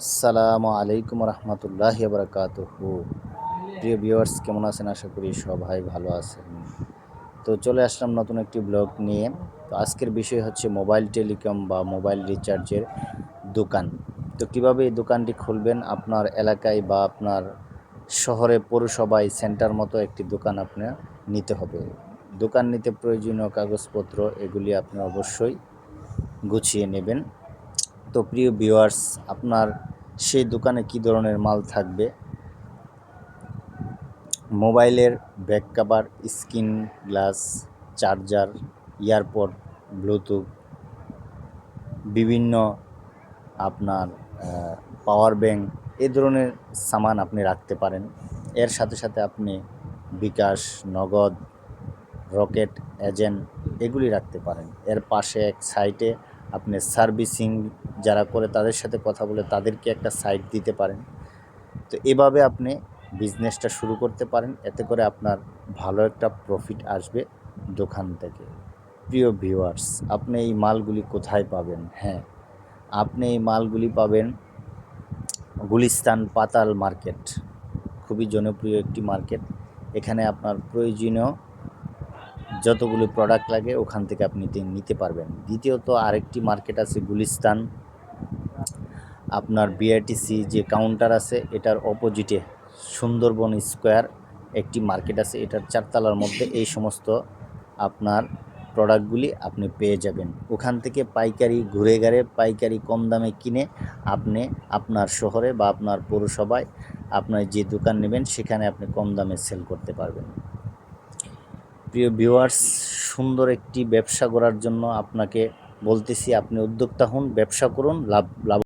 আসসালামু আলাইকুম রহমতুল্লাহি বারাকাতুহু। প্রিয় ভিউয়ার্স, কেমন আছেন? আশা করি সবাই ভালো আছেন। তো চলে আসলাম নতুন একটি ব্লগ নিয়ে। তো আজকের বিষয় হচ্ছে মোবাইল টেলিকম বা মোবাইল রিচার্জের দোকান। তো কিভাবে এই দোকানটি খুলবেন আপনার এলাকায় বা আপনার শহরে, পৌরসভায়, সেন্টার মতো একটি দোকান আপনার নিতে হবে। দোকান নিতে প্রয়োজনীয় কাগজপত্র এগুলি আপনি অবশ্যই গুছিয়ে নেবেন। তো প্রিয় ভিউয়ার্স, আপনার সেই দোকানে কি ধরনের মাল থাকবে? মোবাইলের back cover, screen glass, charger, EarPod, Bluetooth, বিভিন্ন আপনার পাওয়ার ব্যাংক, এই ধরনের সামান আপনি রাখতে পারেন। এর সাথে সাথে আপনি বিকাশ, নগদ, রকেট, এজেন্ট এগুলি রাখতে পারেন। এর পাশে এক সাইটে আপনি সার্ভিসিং যারা করে তাদের সাথে কথা বলে তাদেরকে একটা সাইট দিতে পারেন। তো এভাবে আপনি বিজনেসটা শুরু করতে পারেন। এতে করে আপনার ভালো একটা প্রফিট আসবে দোকান থেকে। প্রিয় ভিউয়ার্স, আপনি এই মালগুলি কোথায় পাবেন? হ্যাঁ, আপনি এই মালগুলি পাবেন গুলিস্তান পাতাল মার্কেট। খুবই জনপ্রিয় একটি মার্কেট। এখানে আপনার প্রয়োজনীয় যতগুলো প্রোডাক্ট লাগে ওখান থেকে আপনি নিতে পারবেন। দ্বিতীয়ত আরেকটি মার্কেট আছে গুলিস্তান, আপনার বিআরটিসি যে কাউন্টার আছে এটার অপোজিটে সুন্দরবন স্কোয়ার একটি মার্কেট আছে। এটার 4 তলার মধ্যে এই সমস্ত আপনার প্রোডাক্টগুলি আপনি পেয়ে যাবেন। ওখান থেকে পাইকারি ঘুরে ঘুরে পাইকারি কম দামে কিনে আপনি আপনার শহরে বা আপনার পৌরসভায় আপনার যে দোকান নেবেন সেখানে আপনি কম দামে সেল করতে পারবেন। প্রিয় ভিউয়ার্স, সুন্দর একটি ব্যবসা করার জন্য আপনাকে বলতেছি, আপনি উদ্যোক্তা হন, ব্যবসা করুন, লাভ